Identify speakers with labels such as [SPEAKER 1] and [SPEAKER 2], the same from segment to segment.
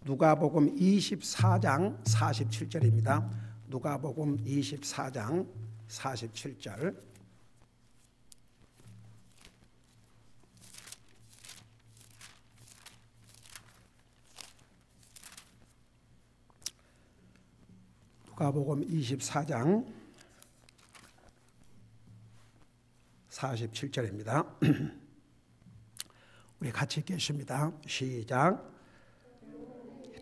[SPEAKER 1] 누가복음 24장 47절입니다. 누가복음 24장 47절. 누가복음 24장 47절입니다. 우리 같이 읽겠습니다. 시작.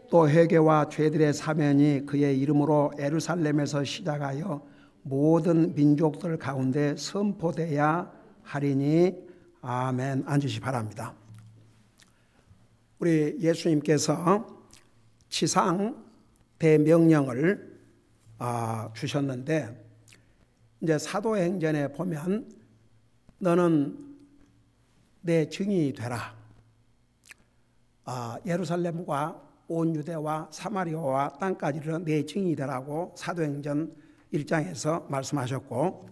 [SPEAKER 1] 또 회개와 죄들의 사면이 그의 이름으로 예루살렘에서 시작하여 모든 민족들 가운데 선포되어야 하리니 아멘. 앉으시 바랍니다. 우리 예수님께서 지상 대명령을 주셨는데, 이제 사도행전에 보면 너는 내 증인이 되라. 예루살렘과 온 유대와 사마리아와 땅까지 이르러 내 증인이 되라고 사도행전 1장에서 말씀하셨고,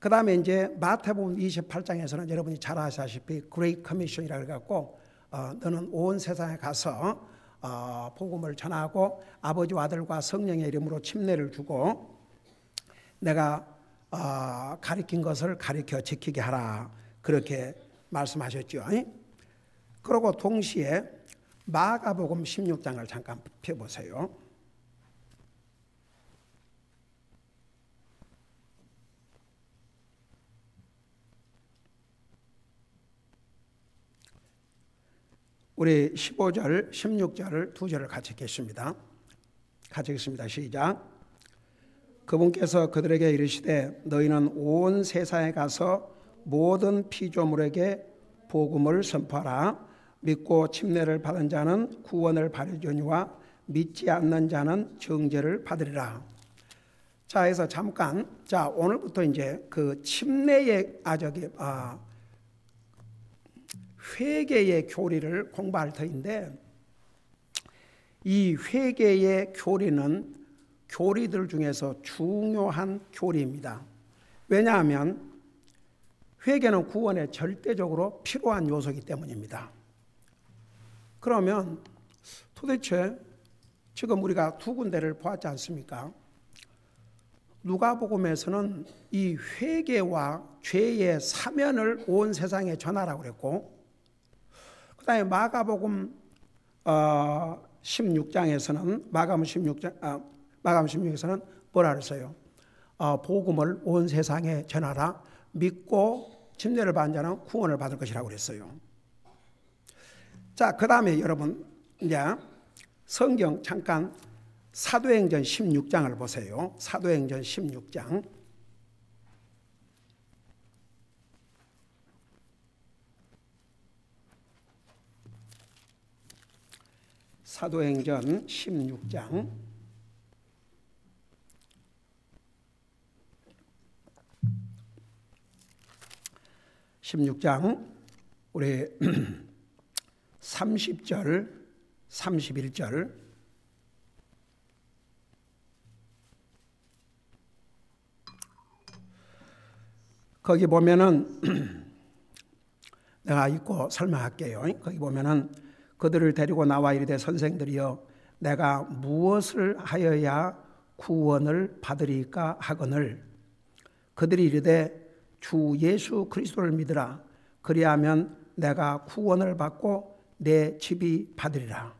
[SPEAKER 1] 그 다음에 이제 마태복음 28장에서는 여러분이 잘 아시다시피 그레이트 커미션이라고 해갖고 너는 온 세상에 가서 복음을 전하고 아버지와 아들과 성령의 이름으로 침례를 주고 내가 가르친 것을 가르쳐 지키게 하라, 그렇게 말씀하셨죠. 그리고 동시에 마가복음 16장을 잠깐 펴보세요. 우리 15절, 16절 두 절을 같이 읽겠습니다. 같이 읽습니다. 시작. 그분께서 그들에게 이르시되 너희는 온 세상에 가서 모든 피조물에게 복음을 선포하라. 믿고 침례를 받은 자는 구원을 받으려니와 믿지 않는 자는 정죄를 받으리라. 자, 그래서 잠깐, 오늘부터 이제 그 침례의 회개의 교리를 공부할 터인데, 이 회개의 교리는 교리들 중에서 중요한 교리입니다. 왜냐하면 회개는 구원에 절대적으로 필요한 요소이기 때문입니다. 그러면 도대체 지금 우리가 두 군데를 보았지 않습니까? 누가복음에서는 이 회개와 죄의 사면을 온 세상에 전하라고 그랬고, 그 다음에 마가복음 16장에서는 마가복음 16장에서는 뭐라 그랬어요? 복음을 온 세상에 전하라. 믿고 침례를 받은 자는 구원을 받을 것이라고 그랬어요. 자, 그 다음에 여러분 이제 성경 잠깐 사도행전 16장을 보세요. 사도행전 16장. 사도행전 16장. 우리 30절, 31절. 거기 보면은 내가 읽고 설명할게요. 거기 보면은 그들을 데리고 나와 이르되 선생들이여 내가 무엇을 하여야 구원을 받으리까 하거늘 그들이 이르되 주 예수 그리스도를 믿으라. 그리하면 내가 구원을 받고 내 집이 받으리라.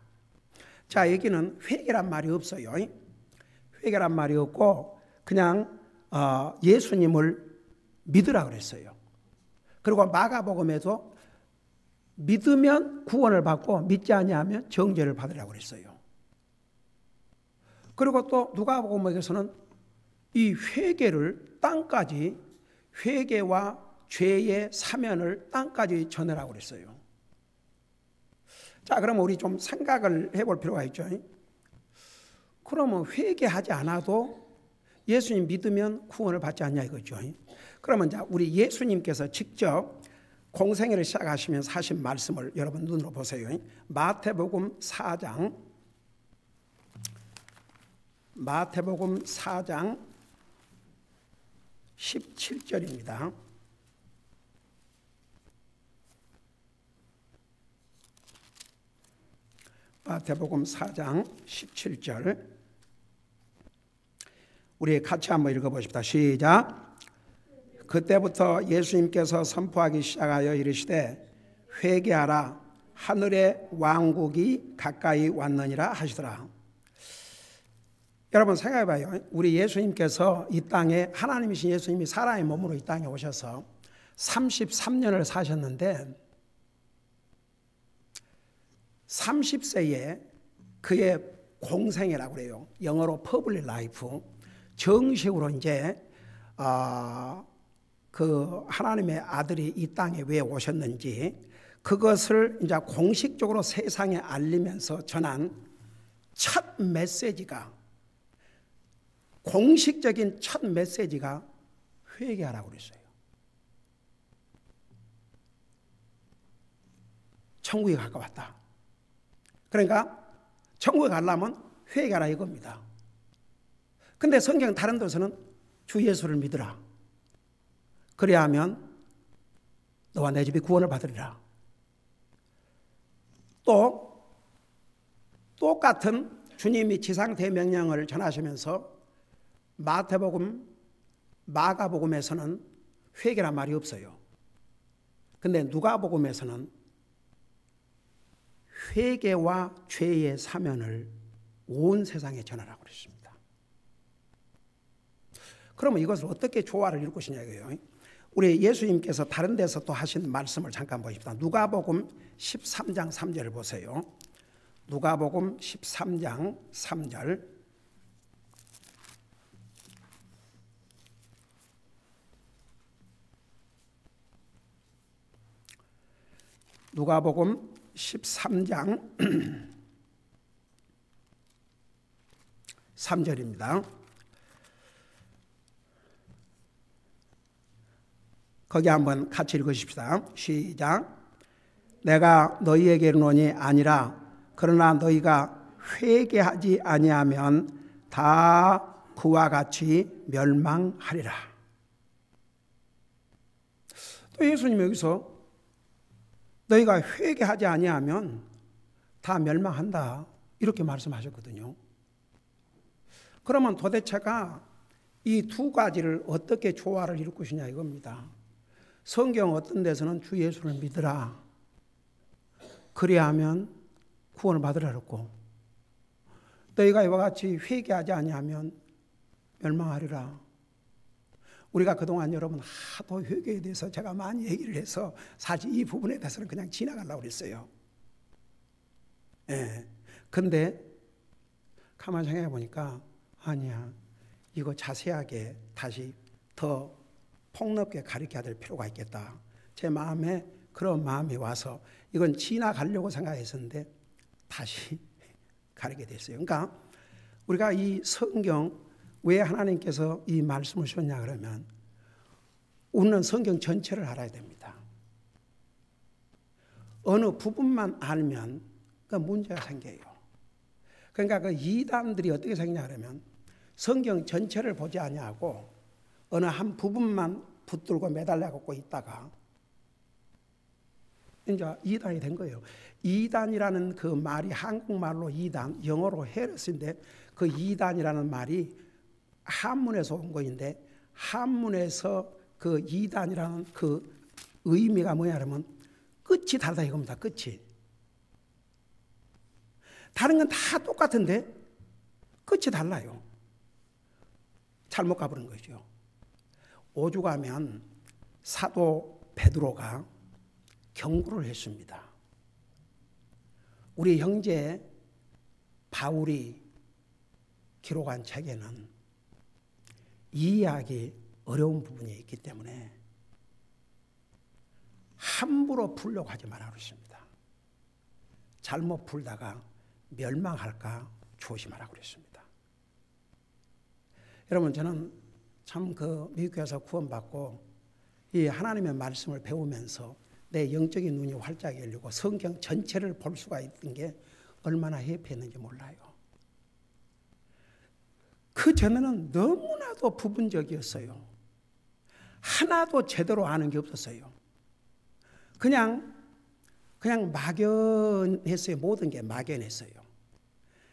[SPEAKER 1] 자, 여기는 회개란 말이 없어요. 회개란 말이 없고 그냥 예수님을 믿으라 그랬어요. 그리고 마가복음에도 믿으면 구원을 받고 믿지 아니하면 정죄를 받으라고 그랬어요. 그리고 또 누가복음에서는 이 회개를 땅까지, 회개와 죄의 사면을 땅까지 전하라고 그랬어요. 자, 그러면 우리 좀 생각을 해볼 필요가 있죠. 그러면 회개하지 않아도 예수님 믿으면 구원을 받지 않냐 이거죠. 그러면 우리 예수님께서 직접 공생애를 시작하시면서 하신 말씀을 여러분 눈으로 보세요. 마태복음 4장 17절입니다. 마태복음 4장 17절 우리 같이 한번 읽어보십시다. 시작. 그때부터 예수님께서 선포하기 시작하여 이르시되 회개하라 하늘의 왕국이 가까이 왔느니라 하시더라. 여러분 생각해봐요. 우리 예수님께서 이 땅에 하나님이신 예수님이 사람의 몸으로 이 땅에 오셔서 33년을 사셨는데 30세에 그의 공생애라고 그래요. 영어로 퍼블릭 라이프. 정식으로 이제 그 하나님의 아들이 이 땅에 왜 오셨는지 그것을 이제 공식적으로 세상에 알리면서 전한 첫 메시지가 공식적인 첫 메시지가 회개하라고 그랬어요. 천국에 가까웠다. 그러니까 천국에 가려면 회개하라 이겁니다. 근데 성경 다른 데서는 주 예수를 믿으라. 그래야 하면 너와 내 집이 구원을 받으리라. 또 똑같은 주님이 지상 대명령을 전하시면서 마태복음, 마가복음에서는 회개란 말이 없어요. 근데 누가복음에서는 회개와 죄의 사면을 온 세상에 전하라고 그랬습니다. 그러면 이것을 어떻게 조화를 이룰 것이냐 이거예요. 우리 예수님께서 다른 데서 또 하신 말씀을 잠깐 보십시다. 누가복음 13장 3절을 보세요. 누가복음 13장 3절. 누가복음 13장 3절입니다. 거기 한번 같이 읽으십시다. 시작. 내가 너희에게 이르노니 아니라 그러나 너희가 회개하지 아니하면 다 그와 같이 멸망하리라. 또 예수님 여기서 너희가 회개하지 아니하면 다 멸망한다 이렇게 말씀하셨거든요. 그러면 도대체가 이 두 가지를 어떻게 조화를 이룰 것이냐 이겁니다. 성경 어떤 데서는 주 예수를 믿으라. 그래야 하면 구원을 받으라 그랬고 너희가 이와 같이 회개하지 아니하면 멸망하리라. 우리가 그동안 여러분 하도 회개에 대해서 제가 많이 얘기를 해서 사실 이 부분에 대해서는 그냥 지나가려고 그랬어요. 예. 근데 가만히 생각해 보니까 아니야. 이거 자세하게 다시 더 폭넓게 가르쳐야 될 필요가 있겠다. 제 마음에 그런 마음이 와서 이건 지나가려고 생각했었는데 다시 가르치게 됐어요. 그러니까 우리가 이 성경 왜 하나님께서 이 말씀을 주셨냐 그러면 우리는 성경 전체를 알아야 됩니다. 어느 부분만 알면 그 문제가 생겨요. 그러니까 그 이단들이 어떻게 생기냐 그러면 성경 전체를 보지 아니하고 어느 한 부분만 붙들고 매달려 갖고 있다가 이제 이단이 된 거예요. 이단이라는 그 말이 한국말로 이단, 영어로 헤레스인데 그 이단이라는 말이 한문에서 온 거인데 한문에서 그 이단이라는 그 의미가 뭐냐면 끝이 다르다 이겁니다. 끝이. 다른 건 다 똑같은데 끝이 달라요. 잘못 가버린 거죠. 오죽하면 사도 베드로가 경고를 했습니다. 우리 형제 바울이 기록한 책에는 이해하기 어려운 부분이 있기 때문에 함부로 풀려고 하지 말라고 그랬습니다. 잘못 풀다가 멸망할까 조심하라고 그랬습니다. 여러분 저는 참 그 미국에서 구원받고 이 하나님의 말씀을 배우면서 내 영적인 눈이 활짝 열리고 성경 전체를 볼 수가 있던 게 얼마나 해피했는지 몰라요. 그 전에는 너무나도 부분적이었어요. 하나도 제대로 아는 게 없었어요. 그냥 그냥 막연했어요. 모든 게 막연했어요.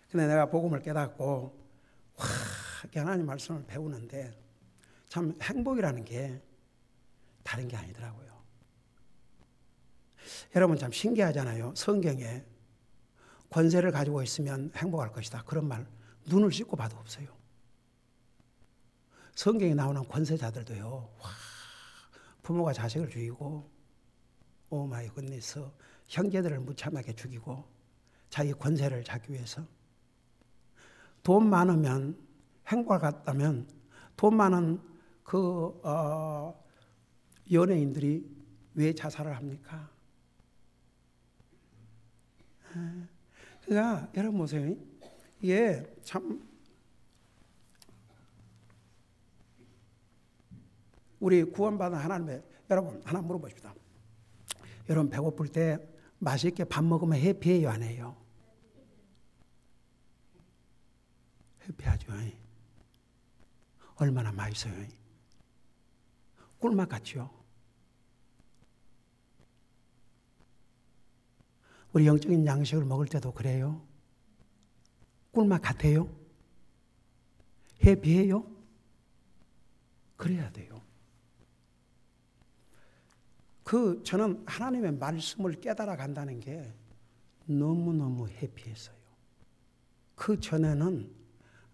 [SPEAKER 1] 근데 내가 복음을 깨닫고 하나님 말씀을 배우는데 참 행복이라는 게 다른 게 아니더라고요. 여러분 참 신기하잖아요. 성경에 권세를 가지고 있으면 행복할 것이다, 그런 말 눈을 씻고 봐도 없어요. 성경에 나오는 권세자들도요, 부모가 자식을 죽이고 오 마이 굿니스 형제들을 무참하게 죽이고 자기 권세를 잡기 위해서, 돈 많으면 행복할 것 같다면 돈 많은 그 연예인들이 왜 자살을 합니까? 그러니까 여러분 보세요. 이게 참 우리 구원받은 하나님의, 여러분 하나 물어보십시다. 여러분 배고플 때 맛있게 밥 먹으면 해피해요, 안 해요? 해피하죠. 얼마나 맛있어요. 꿀맛 같죠. 우리 영적인 양식을 먹을 때도 그래요. 꿀맛 같아요. 해피해요. 그래야 돼요. 저는 하나님의 말씀을 깨달아 간다는 게 너무너무 해피했어요. 그 전에는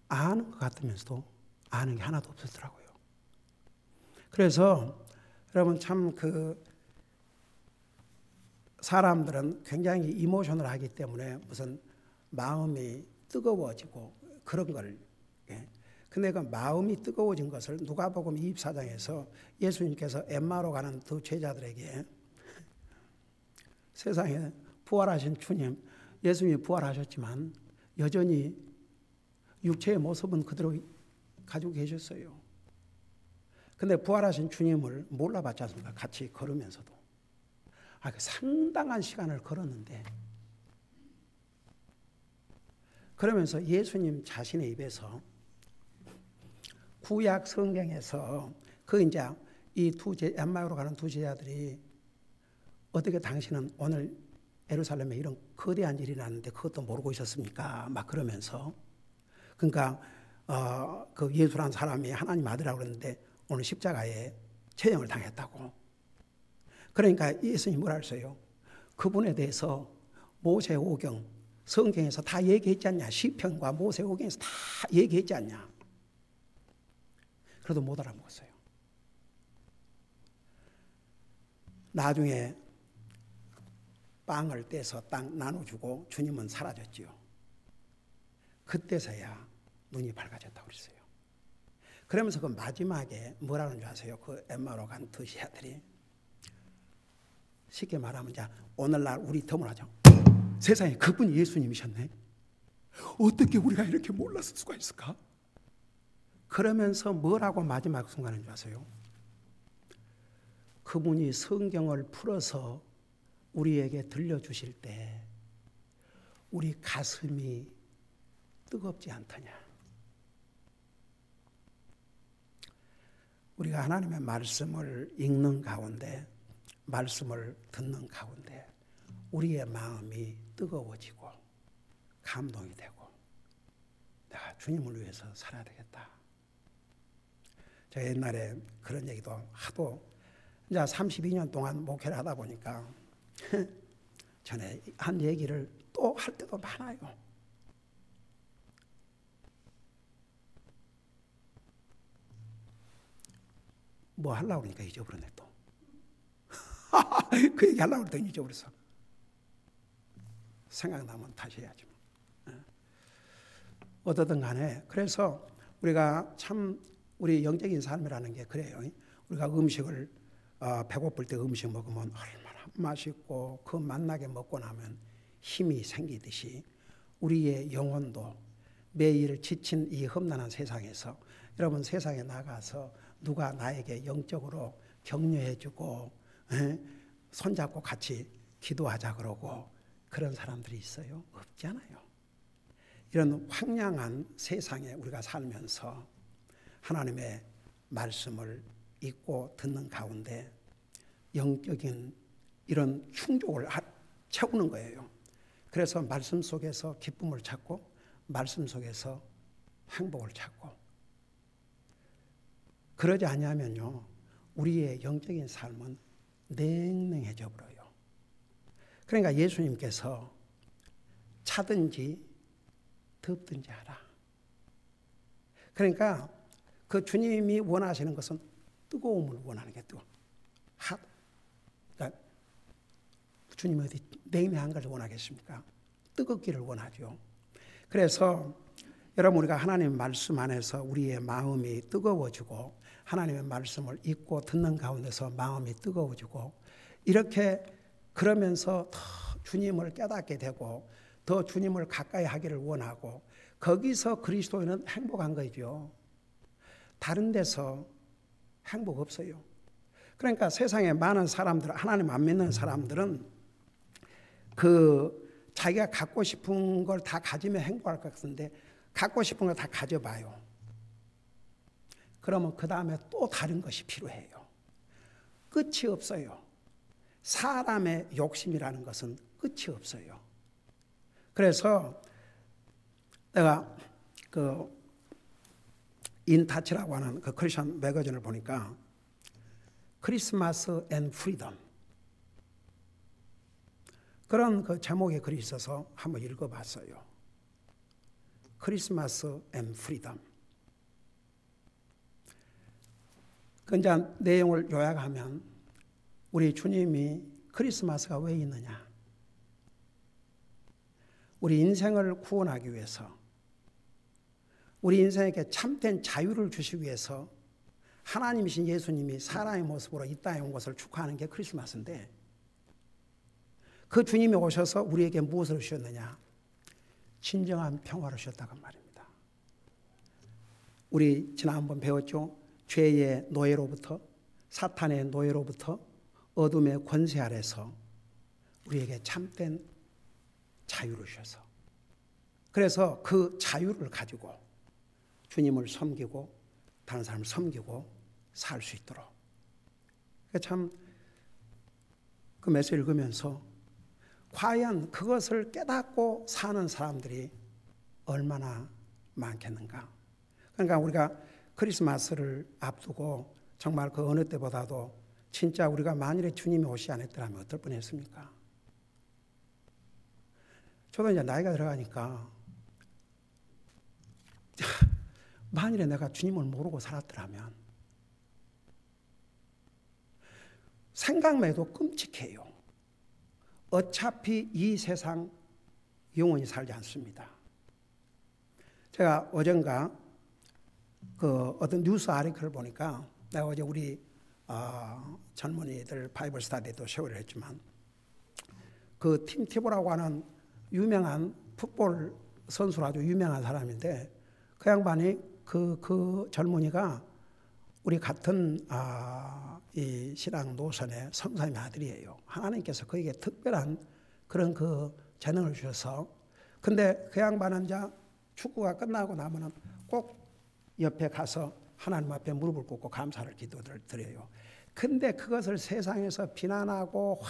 [SPEAKER 1] 아는 것 같으면서도 아는 게 하나도 없었더라고요. 그래서 여러분 참 사람들은 굉장히 이모션을 하기 때문에 무슨 마음이 뜨거워지고 그런 걸, 근데 그 마음이 뜨거워진 것을 누가복음 24장에서 예수님께서 엠마오로 가는 두 제자들에게, 세상에 부활하신 주님, 예수님이 부활하셨지만 여전히 육체의 모습은 그대로 가지고 계셨어요. 근데 부활하신 주님을 몰라봤지 않습니까? 같이 걸으면서도. 상당한 시간을 걸었는데, 그러면서 예수님 자신의 입에서 구약 성경에서 이제 이 엠마오로 가는 두 제자들이 어떻게 당신은 오늘 예루살렘에 이런 거대한 일이 났는데 그것도 모르고 있었습니까? 막 그러면서, 그러니까 그 예수라는 사람이 하나님 아들이라고 그랬는데 오늘 십자가에 처형을 당했다고. 그러니까 예수님이 뭐라 했어요? 그분에 대해서 모세오경 성경에서 다 얘기했지 않냐? 시편과 모세오경에서 다 얘기했지 않냐? 그래도 못 알아먹었어요. 나중에 빵을 떼서 딱 나눠주고 주님은 사라졌지요. 그때서야 눈이 밝아졌다고 그랬어요. 그러면서 그 마지막에 뭐라는 줄 아세요? 그 엠마오로 간 두 제자들이, 쉽게 말하면 이제 오늘날 우리 드문하죠. 세상에 그분이 예수님이셨네. 어떻게 우리가 이렇게 몰랐을 수가 있을까? 그러면서 뭐라고 마지막 순간인 줄 아세요? 그분이 성경을 풀어서 우리에게 들려주실 때 우리 가슴이 뜨겁지 않더냐. 우리가 하나님의 말씀을 읽는 가운데, 말씀을 듣는 가운데 우리의 마음이 뜨거워지고 감동이 되고, 내가 주님을 위해서 살아야 되겠다. 제가 옛날에 그런 얘기도 하도 이제 32년 동안 목회를 하다 보니까 전에 한 얘기를 또 할 때도 많아요. 뭐 하려고 그러니까 잊어버렸네 또. 그 얘기 하려고 그랬더니 잊어버렸어. 생각나면 다시 해야지. 어떻든 간에, 그래서 우리가 참 우리 영적인 삶이라는 게 그래요. 우리가 음식을 배고플 때 음식 먹으면 얼마나 맛있고 그 맛나게 먹고 나면 힘이 생기듯이 우리의 영혼도 매일 지친 이 험난한 세상에서, 여러분 세상에 나가서 누가 나에게 영적으로 격려해주고 손잡고 같이 기도하자 그러고 그런 사람들이 있어요? 없잖아요. 이런 황량한 세상에 우리가 살면서 하나님의 말씀을 읽고 듣는 가운데 영적인 이런 채우는 거예요. 그래서 말씀 속에서 기쁨을 찾고 말씀 속에서 행복을 찾고, 그러지 않으면요 우리의 영적인 삶은 냉랭해져 버려요. 그러니까 예수님께서 차든지 덥든지 하라. 그러니까 그 주님이 원하시는 것은 뜨거움을 원하는 게 뜨거워. 그러니까 주님이 어디 냉랭한 걸 원하겠습니까? 뜨겁기를 원하죠. 그래서 여러분, 우리가 하나님의 말씀 안에서 우리의 마음이 뜨거워지고 하나님의 말씀을 읽고 듣는 가운데서 마음이 뜨거워지고, 이렇게 그러면서 더 주님을 깨닫게 되고 더 주님을 가까이 하기를 원하고, 거기서 그리스도인은 행복한 거죠. 다른 데서 행복 없어요. 그러니까 세상에 많은 사람들, 하나님 안 믿는 사람들은 자기가 갖고 싶은 걸 다 가지면 행복할 것 같은데, 갖고 싶은 걸 다 가져봐요. 그러면 그 다음에 또 다른 것이 필요해요. 끝이 없어요. 사람의 욕심이라는 것은 끝이 없어요. 그래서 내가 인타치라고 하는 그 크리스천 매거진을 보니까 크리스마스 앤 프리덤, 그런 그 제목의 글이 있어서 한번 읽어봤어요. 크리스마스 앤 프리덤. 그 이제 내용을 요약하면, 우리 주님이 크리스마스가 왜 있느냐? 우리 인생을 구원하기 위해서, 우리 인생에게 참된 자유를 주시기 위해서 하나님이신 예수님이 사람의 모습으로 이 땅에 온 것을 축하하는 게 크리스마스인데, 그 주님이 오셔서 우리에게 무엇을 주셨느냐? 진정한 평화를 주셨다고 말입니다. 우리 지난번 배웠죠? 죄의 노예로부터, 사탄의 노예로부터, 어둠의 권세 아래서 우리에게 참된 자유를 주셔서, 그래서 그 자유를 가지고 주님을 섬기고 다른 사람을 섬기고 살 수 있도록. 참 그 메시지를 읽으면서 과연 그것을 깨닫고 사는 사람들이 얼마나 많겠는가. 그러니까 우리가 크리스마스를 앞두고 정말 그 어느 때보다도 진짜 우리가 만일에 주님이 오시지 않았더라면 어떨 뻔했습니까? 저도 이제 나이가 들어가니까 만일에 내가 주님을 모르고 살았더라면, 생각만 해도 끔찍해요. 어차피 이 세상 영원히 살지 않습니다. 제가 어젠가 어떤 뉴스 아티클을 보니까, 내가 어제 우리 젊은이들 바이블 스터디도 세월을 했지만, 그 팀 티보라고 하는 유명한 풋볼 선수로 아주 유명한 사람인데, 그 양반이 그 젊은이가 우리 같은 이 신앙 노선의 선생님의 아들이에요. 하나님께서 그에게 특별한 그런 그 재능을 주셔서, 근데 그 양반은 이제 축구가 끝나고 나면은 꼭 옆에 가서 하나님 앞에 무릎을 꿇고 감사를 기도를 드려요. 근데 그것을 세상에서 비난하고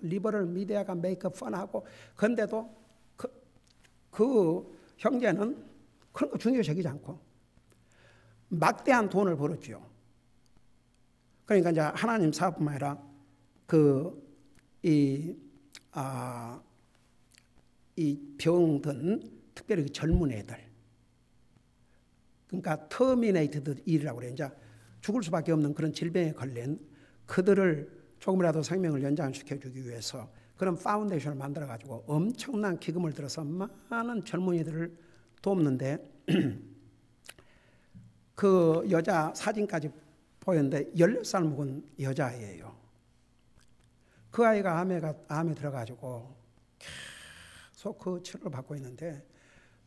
[SPEAKER 1] 리버럴 미디어가 메이크업 펀하고, 근데도 그 형제는 그런 거 중요시 여기지 않고 막대한 돈을 벌었죠. 그러니까 이제 하나님 사업뿐만 아니라 이 병든 특별히 그 젊은 애들, 그러니까 터미네이티드 일이라고 그래요. 이제 죽을 수밖에 없는 그런 질병에 걸린 그들을 조금이라도 생명을 연장시켜주기 위해서 그런 파운데이션을 만들어가지고 엄청난 기금을 들어서 많은 젊은이들을 돕는데, 그 여자 사진까지 보였는데 14살 먹은 여자아이예요. 그 아이가 암에 들어가지고 계속 그 치료를 받고 있는데,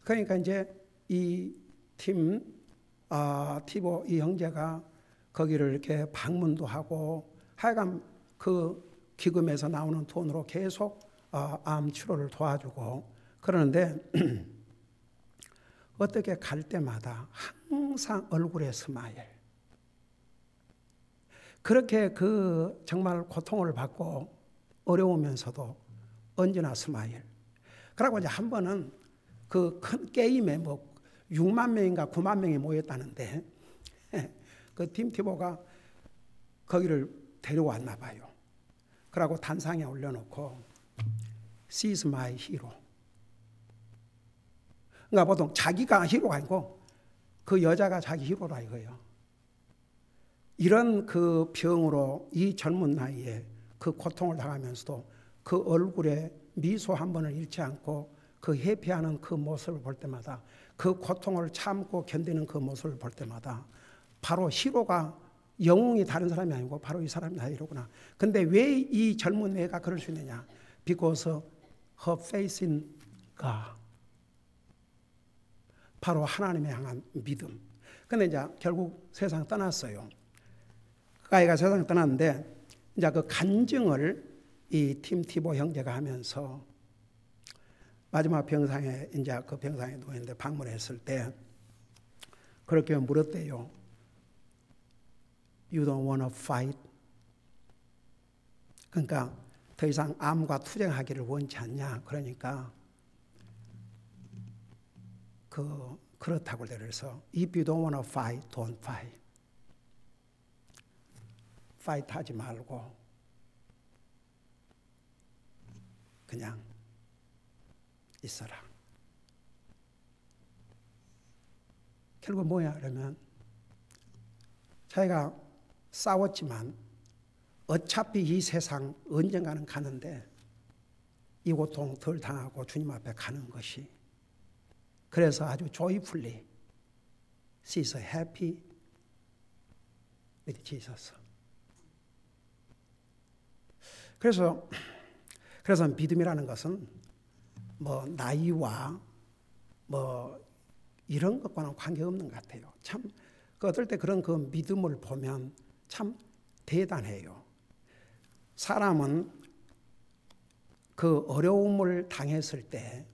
[SPEAKER 1] 그러니까 이제 이 티보 이 형제가 거기를 이렇게 방문도 하고, 하여간 그 기금에서 나오는 돈으로 계속 암 치료를 도와주고 그러는데, 어떻게 갈 때마다 항상 얼굴에 스마일. 그렇게 그 정말 고통을 받고 어려우면서도 언제나 스마일. 그러고 이제 한 번은 그 큰 게임에 뭐 6만 명인가 9만 명이 모였다는데 그 팀 티보가 거기를 데려왔나 봐요. 그러고 단상에 올려놓고 She's my hero. 그러니까 보통 자기가 히로가 아니고 그 여자가 자기 히로라 이거예요. 이런 그 병으로 이 젊은 나이에 그 고통을 당하면서도 그 얼굴에 미소 한 번을 잃지 않고 그 회피하는 그 모습을 볼 때마다, 그 고통을 참고 견디는 그 모습을 볼 때마다 바로 히로가 영웅이 다른 사람이 아니고 바로 이 사람이 다 히로구나. 근데 왜 이 젊은 애가 그럴 수 있느냐? Because her faith in God. 바로 하나님에 향한 믿음. 근데 이제 결국 세상 떠났어요. 그 아이가 세상 떠났는데 이제 그 간증을 이 팀 티보 형제가 하면서 마지막 병상에 이제 그 병상에 누워 있는데 방문했을 때 그렇게 물었대요. You don't want to fight. 그러니까 더 이상 암과 투쟁하기를 원치 않냐. 그러니까 그렇다고 그래서 If you don't want to fight, don't fight. fight 하지 말고 그냥 있어라. 결국 뭐야 그러면 자기가 싸웠지만 어차피 이 세상 언젠가는 가는데 이 고통 덜 당하고 주님 앞에 가는 것이, 그래서 아주 joyfully she's happy with Jesus. 그래서 믿음이라는 것은 뭐 나이와 뭐 이런 것과는 관계없는 것 같아요. 참 어떨 때 그런 그 믿음을 보면 참 대단해요. 사람은 그 어려움을 당했을 때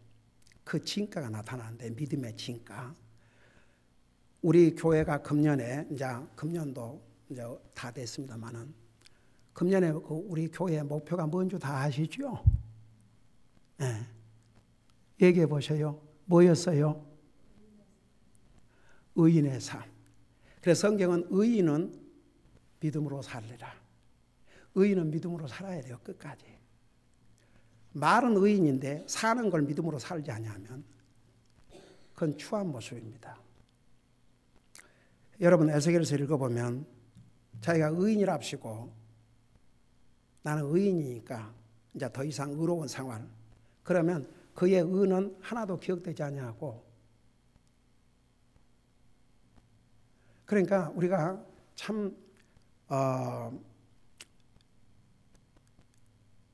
[SPEAKER 1] 그 진가가 나타나는데, 믿음의 진가. 우리 교회가 금년에 이제 금년도 이제 다 됐습니다만은 금년에 그 우리 교회의 목표가 뭔지 다 아시죠? 네. 얘기해 보세요. 뭐였어요? 의인의 삶. 그래서 성경은 의인은 믿음으로 살리라. 의인은 믿음으로 살아야 돼요. 끝까지. 말은 의인인데 사는 걸 믿음으로 살지 아니하면 그건 추한 모습입니다. 여러분 에스겔서 읽어보면 자기가 의인이랍시고 나는 의인이니까 이제 더 이상 의로운 생활, 그러면 그의 의는 하나도 기억되지 아니하고, 그러니까 우리가 참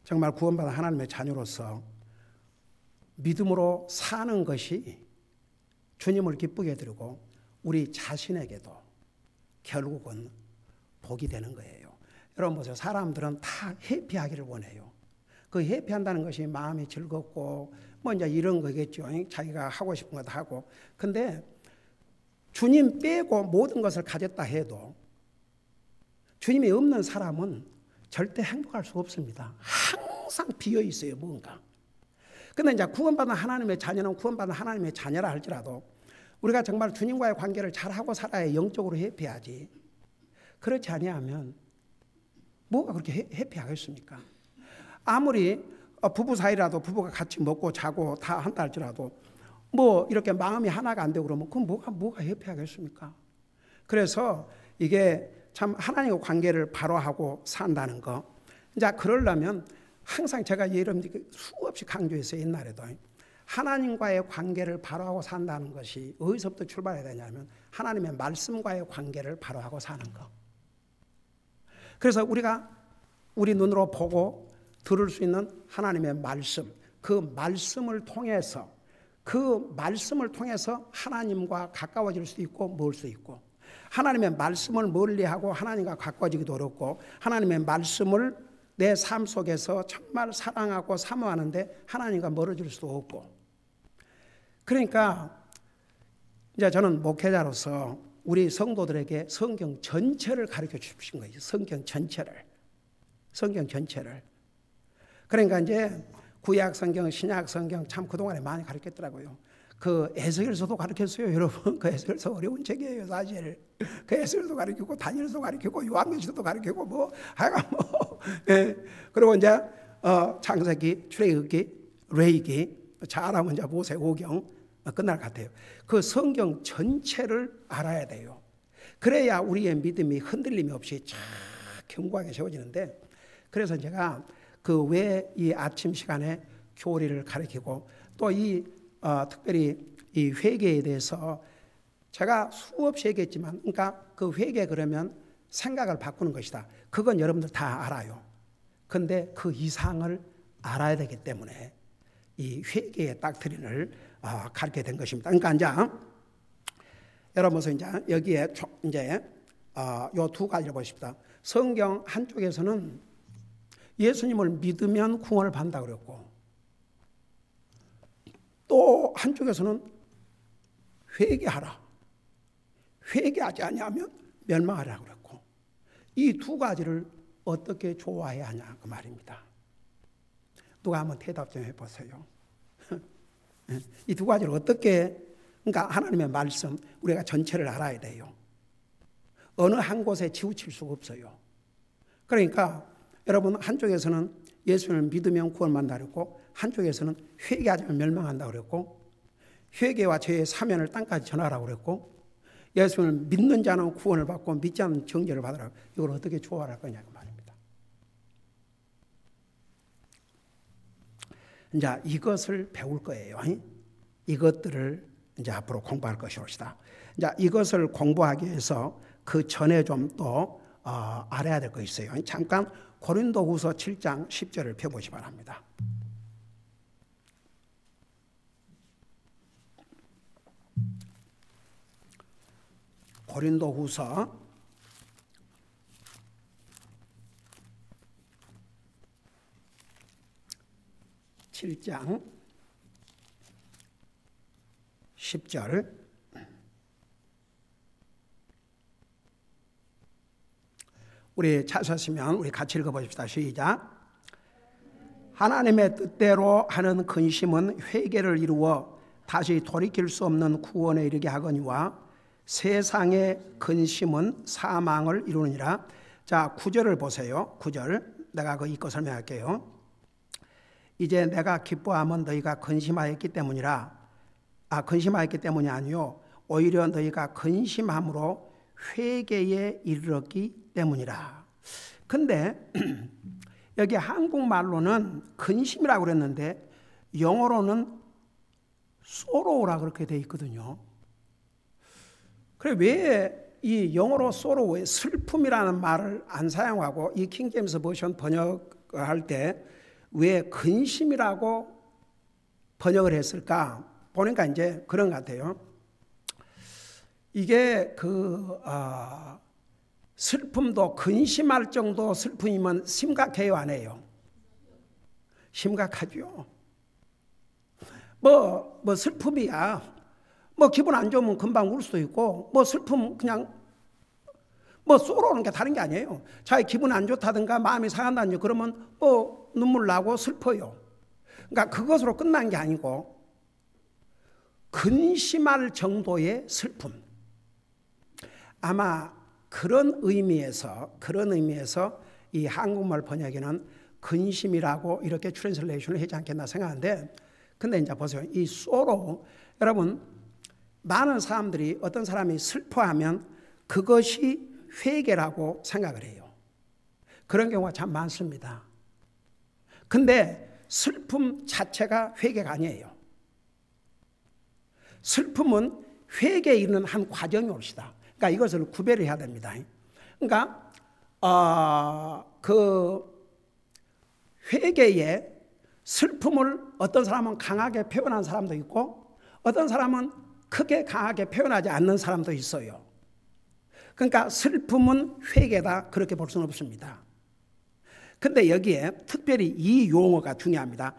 [SPEAKER 1] 정말 구원받은 하나님의 자녀로서 믿음으로 사는 것이 주님을 기쁘게 해드리고 우리 자신에게도 결국은 복이 되는 거예요. 여러분 보세요. 사람들은 다 해피하기를 원해요. 그 해피한다는 것이 마음이 즐겁고 뭐 이제 이런 거겠죠. 자기가 하고 싶은 것도 하고. 근데 주님 빼고 모든 것을 가졌다 해도 주님이 없는 사람은 절대 행복할 수 없습니다. 항상 비어 있어요, 뭔가. 근데 이제 구원받은 하나님의 자녀는 구원받은 하나님의 자녀라 할지라도 우리가 정말 주님과의 관계를 잘하고 살아야 영적으로 해피하지. 그렇지 아니하면 뭐가 그렇게 해피하겠습니까? 아무리 부부 사이라도 부부가 같이 먹고 자고 다 한다 할지라도 뭐 이렇게 마음이 하나가 안 되고 그러면 그건 뭐가 해피하겠습니까? 그래서 이게 참 하나님과 관계를 바로 하고 산다는 거. 이제 그러려면 항상 제가 여러분들께 수없이 강조했어요. 옛날에도. 하나님과의 관계를 바로 하고 산다는 것이 어디서부터 출발해야 되냐면 하나님의 말씀과의 관계를 바로 하고 사는 거. 그래서 우리가 우리 눈으로 보고 들을 수 있는 하나님의 말씀, 그 말씀을 통해서 하나님과 가까워질 수도 있고 멀 수 있고, 하나님의 말씀을 멀리하고 하나님과 가까워지기도 어렵고, 하나님의 말씀을 내 삶 속에서 정말 사랑하고 사모하는데 하나님과 멀어질 수도 없고. 그러니까 이제 저는 목회자로서 우리 성도들에게 성경 전체를 가르쳐 주신 거예요. 성경 전체를. 그러니까 이제 구약 성경, 신약 성경 참 그동안에 많이 가르쳤더라고요. 그 에스겔서도 가르쳤어요, 여러분. 그 에스겔서 어려운 책이에요, 사실. 그 에스겔서 가르치고 다니엘서 가르치고 요한계시도 가르치고 뭐 하여간 뭐 예. 그리고 이제 창세기, 출애굽기, 레위기 잘하면 이제 모세오경 끝날 것 같아요. 그 성경 전체를 알아야 돼요. 그래야 우리의 믿음이 흔들림이 없이 쫙 견고하게 세워지는데, 그래서 제가 그 왜 이 아침 시간에 교리를 가르치고 또 이 특별히 이 회개에 대해서 제가 수없이 얘기했지만, 그러니까 그 회개 그러면 생각을 바꾸는 것이다. 그건 여러분들 다 알아요. 근데 그 이상을 알아야 되기 때문에 이 회개의 닥트린을 가르치게 된 것입니다. 그러니까 이제 여러분 이제 여기에 이제 요 두 가지를 보십시다. 성경 한쪽에서는 예수님을 믿으면 구원을 받는다 그랬고, 또 한쪽에서는 회개하라, 회개하지 아니하면 멸망하라 그랬고, 이 두 가지를 어떻게 좋아해야 하냐 그 말입니다. 누가 한번 대답 좀 해보세요. 이 두 가지를 어떻게, 그러니까 하나님의 말씀 우리가 전체를 알아야 돼요. 어느 한 곳에 치우칠 수가 없어요. 그러니까 여러분, 한쪽에서는 예수를 믿으면 구원받는다 그랬고, 한쪽에서는 회개하자면 멸망한다 그랬고, 회개와 죄의 사면을 땅까지 전하라고 그랬고, 예수를 믿는 자는 구원을 받고 믿지 않는 정죄를 받으라고. 이걸 어떻게 조화할 거냐고 말입니다. 이제 이것을 배울 거예요. 이것들을 이제 앞으로 공부할 것이옵시다. 이제 이것을 공부하기 위해서 그 전에 좀 또 알아야 될 거 있어요. 잠깐 고린도후서 7장 10절을 펴보시 바랍니다. 고린도후서 7장 10절. 우리 찾으시면 우리 같이 읽어보십시다. 시작. 하나님의 뜻대로 하는 근심은 회개를 이루어 다시 돌이킬 수 없는 구원에 이르게 하거니와 세상의 근심은 사망을 이루느니라. 자, 9절을 보세요. 9절 내가 그 읽고 설명할게요. 이제 내가 기뻐함은 너희가 근심하였기 때문이라. 근심하였기 때문이 아니요 오히려 너희가 근심함으로 회개에 이르렀기 때문이라. 근데 여기 한국말로는 근심이라고 그랬는데 영어로는 sorrow라 그렇게 돼 있거든요. 그래 왜 이 영어로 sorrow, 슬픔이라는 말을 안 사용하고 이 킹제임스 버전 번역할 때 왜 근심이라고 번역을 했을까? 보니까 이제 그런 것 같아요. 이게 슬픔도 근심할 정도 슬픔이면 심각해요, 안 해요? 심각하죠. 뭐 슬픔이야. 뭐 기분 안 좋으면 금방 울 수도 있고, 뭐 슬픔 그냥 뭐 쏘러오는 게 다른 게 아니에요. 자기 기분 안 좋다든가 마음이 상한다든지 그러면 뭐 눈물 나고 슬퍼요. 그러니까 그것으로 끝난 게 아니고 근심할 정도의 슬픔. 아마 그런 의미에서 이 한국말 번역에는 근심이라고 이렇게 트랜슬레이션을 하지 않겠나 생각하는데, 근데 이제 보세요. 이 sorrow, 여러분 많은 사람들이 어떤 사람이 슬퍼하면 그것이 회개라고 생각을 해요. 그런 경우가 참 많습니다. 근데 슬픔 자체가 회개가 아니에요. 슬픔은 회개에 이르는 한 과정이 옵시다. 그러니까 이것을 구별을 해야 됩니다. 그러니까 그 회개에 슬픔을 어떤 사람은 강하게 표현한 사람도 있고 어떤 사람은 크게 강하게 표현하지 않는 사람도 있어요. 그러니까 슬픔은 회개다 그렇게 볼 수는 없습니다. 근데 여기에 특별히 이 용어가 중요합니다.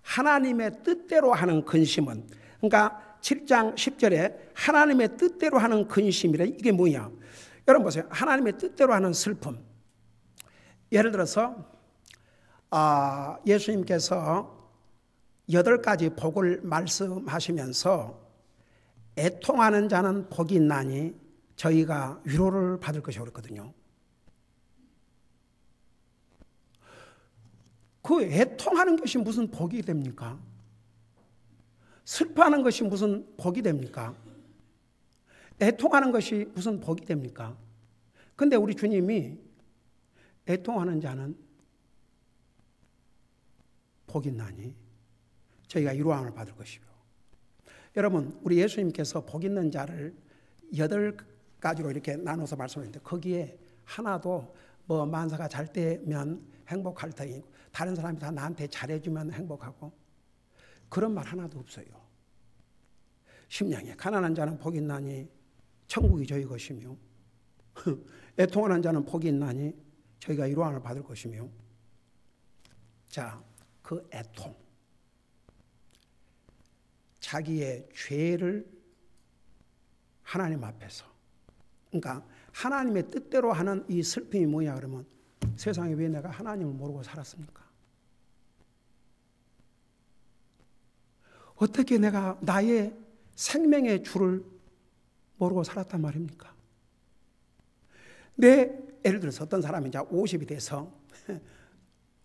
[SPEAKER 1] 하나님의 뜻대로 하는 근심은, 그러니까 7장 10절에 하나님의 뜻대로 하는 근심이래. 이게 뭐냐? 여러분 보세요. 하나님의 뜻대로 하는 슬픔. 예를 들어서 예수님께서 8가지 복을 말씀하시면서 애통하는 자는 복이 있나니 저희가 위로를 받을 것이라고 그랬거든요. 그 애통하는 것이 무슨 복이 됩니까? 슬퍼하는 것이 무슨 복이 됩니까? 애통하는 것이 무슨 복이 됩니까? 근데 우리 주님이 애통하는 자는 복이 있나니 저희가 위로함을 받을 것이고, 여러분 우리 예수님께서 복 있는 자를 8가지로 이렇게 나눠서 말씀하셨는데 거기에 하나도 뭐 만사가 잘 되면 행복할 터이고 다른 사람이 다 나한테 잘해주면 행복하고 그런 말 하나도 없어요. 심령에 가난한 자는 복이 있나니 천국이 저희 것이며 애통하는 자는 복이 있나니 저희가 위로함을 받을 것이며. 자, 그 애통, 자기의 죄를 하나님 앞에서, 그러니까 하나님의 뜻대로 하는 이 슬픔이 뭐냐 그러면 세상에 왜 내가 하나님을 모르고 살았습니까? 어떻게 내가 나의 생명의 주를 모르고 살았단 말입니까? 예를 들어서 어떤 사람이 이제 50이 돼서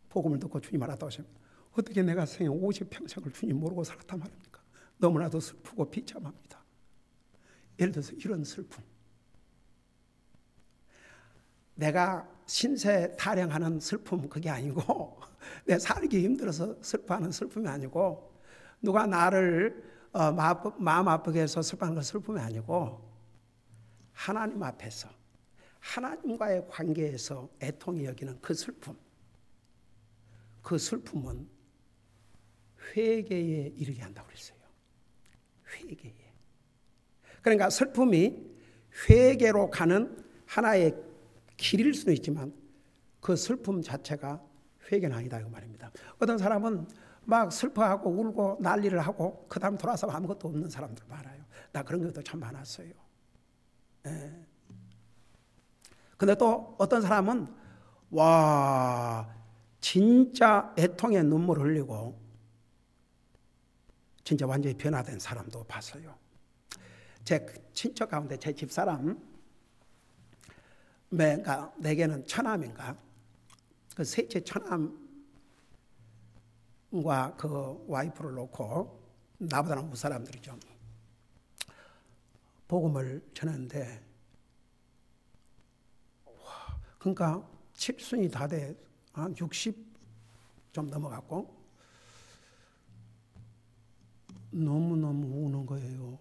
[SPEAKER 1] 복음을 듣고 주님 알았다고 하시면 어떻게 내가 생애 50평생을 주님 모르고 살았단 말입니까? 너무나도 슬프고 비참합니다. 예를 들어서 이런 슬픔, 내가 신세 타령하는 슬픔, 그게 아니고 내 살기 힘들어서 슬퍼하는 슬픔이 아니고 누가 나를 마음 아프게 해서 슬퍼하는 건 슬픔이 아니고 하나님 앞에서 하나님과의 관계에서 애통이 여기는 그 슬픔, 그 슬픔은 회개에 이르게 한다고 그랬어요. 회개에. 그러니까 슬픔이 회개로 가는 하나의 길일 수는 있지만 그 슬픔 자체가 회개는 아니다 이 말입니다. 어떤 사람은 막 슬퍼하고 울고 난리를 하고 그 다음 돌아서 아무것도 없는 사람들 많아요. 나 그런 것도 참 많았어요. 예. 근데 또 어떤 사람은 와 진짜 애통의 눈물을 흘리고 진짜 완전히 변화된 사람도 봤어요. 제 친척 가운데 제 집사람 내게는 처남인가 그 셋째 처남과 그 와이프를 놓고 나보다는 윗사람들이죠. 복음을 전했는데 그러니까 칠순이 다 돼 한 60 좀 넘어갔고 너무너무 우는 거예요.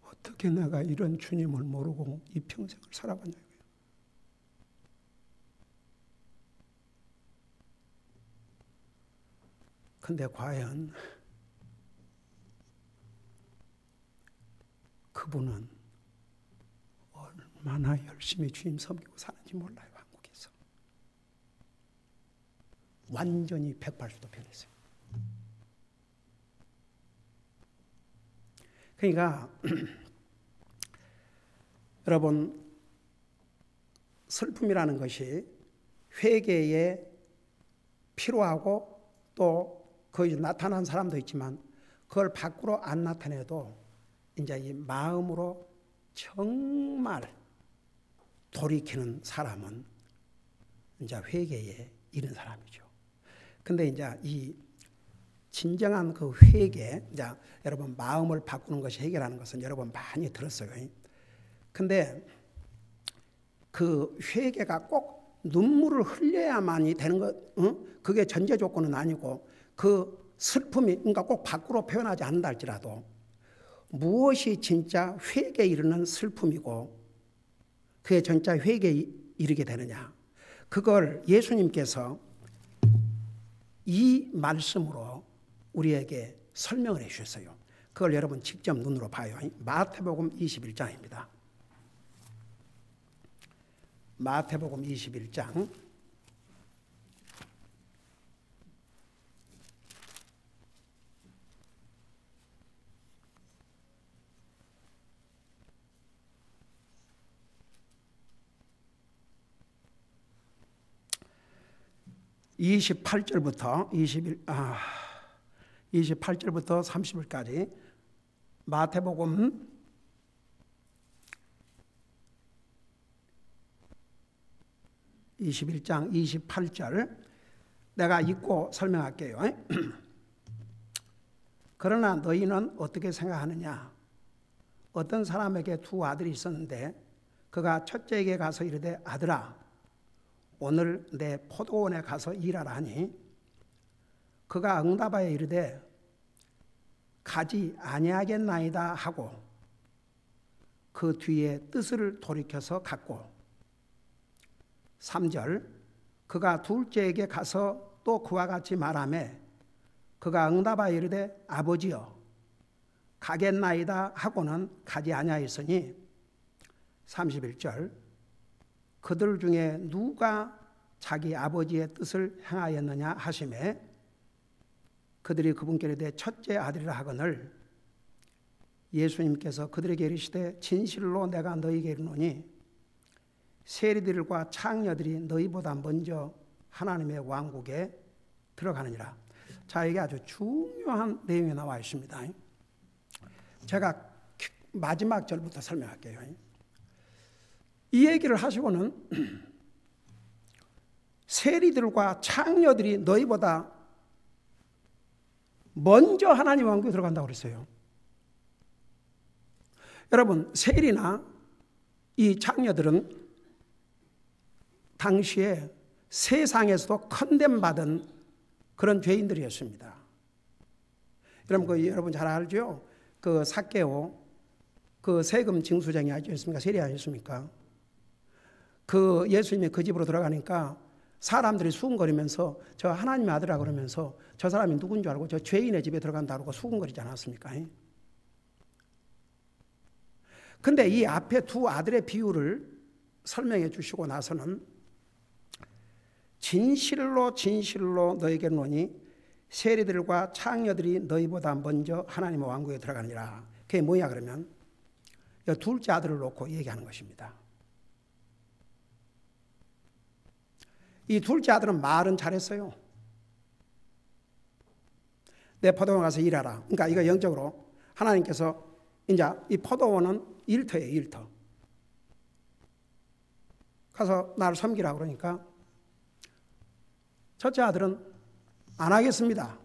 [SPEAKER 1] 어떻게 내가 이런 주님을 모르고 이 평생을 살아봤냐고요. 근데 과연 그분은 얼마나 열심히 주님 섬기고 사는지 몰라요. 한국에서 완전히 180도 변했어요. 그러니까 여러분 슬픔이라는 것이 회개에 필요하고 또 거기 나타난 사람도 있지만 그걸 밖으로 안 나타내도 이제 이 마음으로 정말 돌이키는 사람은 이제 회개에 이른 사람이죠. 근데 이제 이 진정한 그 회개, 이제 여러분 마음을 바꾸는 것이 회개라는 것은 여러분 많이 들었어요. 근데 그 회개가 꼭 눈물을 흘려야만이 되는 것, 그게 전제 조건은 아니고 그 슬픔이 그러니까 꼭 밖으로 표현하지 않는다 할지라도 무엇이 진짜 회개에 이르는 슬픔이고 그게 진짜 회개에 이르게 되느냐, 그걸 예수님께서 이 말씀으로 우리에게 설명을 해 주셨어요. 그걸 여러분 직접 눈으로 봐요. 마태복음 21장입니다. 마태복음 21장 28절부터 28절부터 30절까지 마태복음 21장 28절 내가 읽고 설명할게요. 그러나 너희는 어떻게 생각하느냐? 어떤 사람에게 두 아들이 있었는데 그가 첫째에게 가서 이르되 아들아 오늘 내 포도원에 가서 일하라 하니 그가 응답하여 이르되 가지 아니하겠나이다 하고 그 뒤에 뜻을 돌이켜서 갔고 3절 그가 둘째에게 가서 또 그와 같이 말하며 그가 응답하여 이르되 아버지여 가겠나이다 하고는 가지 아니하였으니 31절 그들 중에 누가 자기 아버지의 뜻을 행하였느냐 하시매 그들이 그분께 이르되 첫째 아들이라 하거늘 예수님께서 그들에게 이르시되 진실로 내가 너희에게 이르노니 세리들과 창녀들이 너희보다 먼저 하나님의 왕국에 들어가느니라. 자, 이게 아주 중요한 내용이 나와 있습니다. 제가 마지막 절부터 설명할게요. 이 얘기를 하시고는 세리들과 창녀들이 너희보다 먼저 하나님 왕국에 들어간다고 그랬어요. 여러분, 세리나 이 창녀들은 당시에 세상에서도 컨뎀받은 그런 죄인들이었습니다. 여러분 잘 알죠? 그 삭개오 그 세금 징수쟁이 아니었습니까? 세리 아니었습니까? 그 예수님이 그 집으로 들어가니까 사람들이 수군거리면서 저 하나님의 아들이라 그러면서 저 사람이 누군 줄 알고 저 죄인의 집에 들어간다 그러고 수군거리지 않았습니까? 근데 이 앞에 두 아들의 비유를 설명해 주시고 나서는 진실로 진실로 너에게 이르노니 세리들과 창녀들이 너희보다 먼저 하나님의 왕국에 들어가느니라. 그게 뭐냐 그러면 둘째 아들을 놓고 얘기하는 것입니다. 이 둘째 아들은 말은 잘했어요. 내 포도원 가서 일하라. 그러니까 이거 영적으로 하나님께서 이제 이 포도원은 일터예요, 일터. 가서 나를 섬기라 그러니까 첫째 아들은 안 하겠습니다.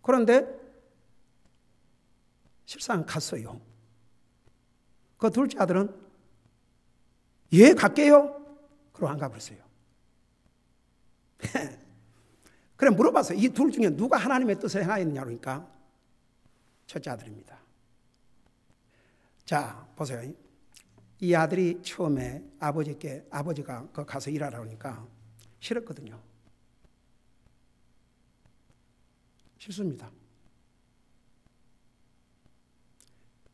[SPEAKER 1] 그런데 실상 갔어요. 그 둘째 아들은 예, 갈게요. 그러고 안 가버렸어요. 그래 물어봤어요. 이 둘 중에 누가 하나님의 뜻을 행하였느냐 그러니까 첫째 아들입니다. 자, 보세요. 이 아들이 처음에 아버지가 가서 일하라 그러니까 싫었거든요. 싫습니다.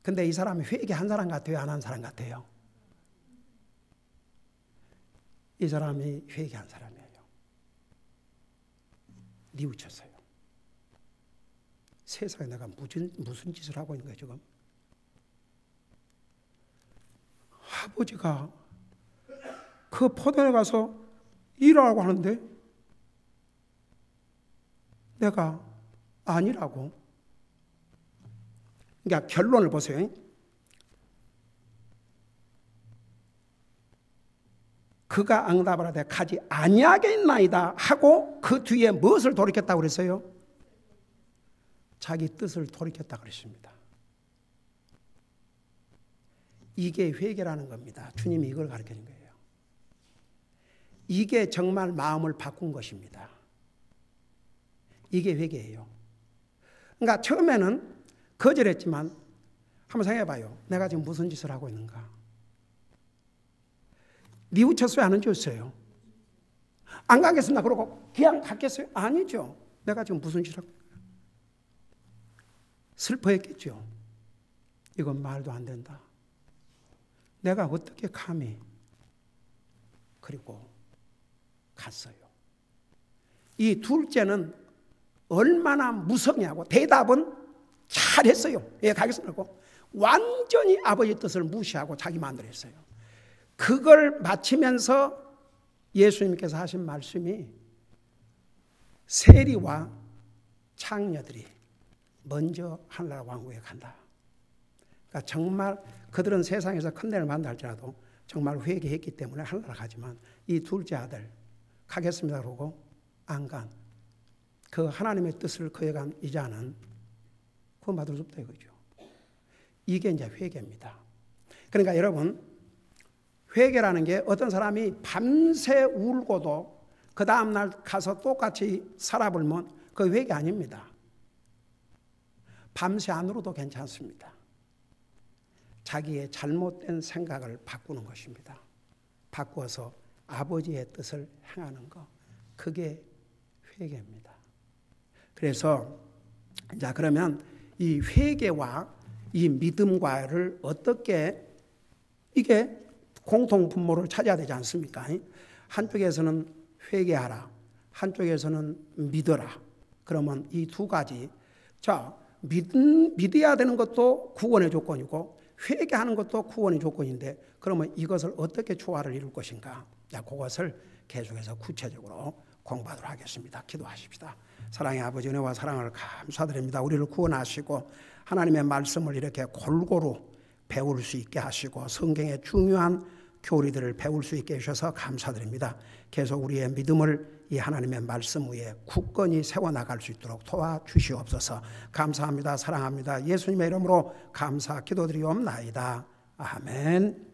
[SPEAKER 1] 근데 이 사람이 회개한 사람 같아요? 안 한 사람 같아요? 이 사람이 회개한 사람이에요. 뉘우쳤어요. 세상에 내가 무슨 짓을 하고 있는 거예요 지금? 아버지가 그 포도에 가서 일하라고 하는데 내가 아니라고. 그러니까 결론을 보세요. 그가 응답을 하되 가지 아니하겠나이다 하고 그 뒤에 무엇을 돌이켰다고 그랬어요? 자기 뜻을 돌이켰다고 그랬습니다. 이게 회개라는 겁니다. 주님이 이걸 가르치는 거예요. 이게 정말 마음을 바꾼 것입니다. 이게 회개예요. 그러니까 처음에는 거절했지만 한번 생각해봐요. 내가 지금 무슨 짓을 하고 있는가? 뉘우쳤어요? 안 뉘우쳤어요? 안 가겠습니다. 그러고 그냥 갔겠어요? 아니죠. 내가 지금 무슨 짓을 하고 있는가? 슬퍼했겠죠. 이건 말도 안 된다. 내가 어떻게 감히. 그리고 갔어요. 이 둘째는 얼마나 무성하고 대답은 잘했어요. 예, 가겠습니다. 그리고 완전히 아버지 뜻을 무시하고 자기 마음대로 했어요. 그걸 마치면서 예수님께서 하신 말씀이 세리와 창녀들이 먼저 하늘나라 왕국에 간다. 그러니까 정말 그들은 세상에서 큰 데를 만다 할지라도 정말 회개했기 때문에 하늘나라 가지만 이 둘째 아들 가겠습니다 그러고 안 간 그 하나님의 뜻을 거역한 이 자는 구원받을 수 없다 이거죠. 이게 이제 회개입니다. 그러니까 여러분, 회개라는 게 어떤 사람이 밤새 울고도 그 다음날 가서 똑같이 살아보면 그 회개 아닙니다. 밤새 안 울어도 괜찮습니다. 자기의 잘못된 생각을 바꾸는 것입니다. 바꾸어서 아버지의 뜻을 행하는 것, 그게 회개입니다. 그래서 자, 그러면 이 회개와 이 믿음과를 어떻게, 이게 공통 분모를 찾아야 되지 않습니까? 한쪽에서는 회개하라, 한쪽에서는 믿어라. 그러면 이 두 가지, 자, 믿어야 되는 것도 구원의 조건이고 회개하는 것도 구원의 조건인데, 그러면 이것을 어떻게 조화를 이룰 것인가? 자, 그것을 계속해서 구체적으로 공부하도록 하겠습니다. 기도하십시다. 사랑의 아버지, 은혜와 사랑을 감사드립니다. 우리를 구원하시고 하나님의 말씀을 이렇게 골고루 배울 수 있게 하시고 성경의 중요한 교리들을 배울 수 있게 해주셔서 감사드립니다. 계속 우리의 믿음을 이 하나님의 말씀 위에 굳건히 세워나갈 수 있도록 도와주시옵소서. 감사합니다. 사랑합니다. 예수님의 이름으로 감사 기도드리옵나이다. 아멘.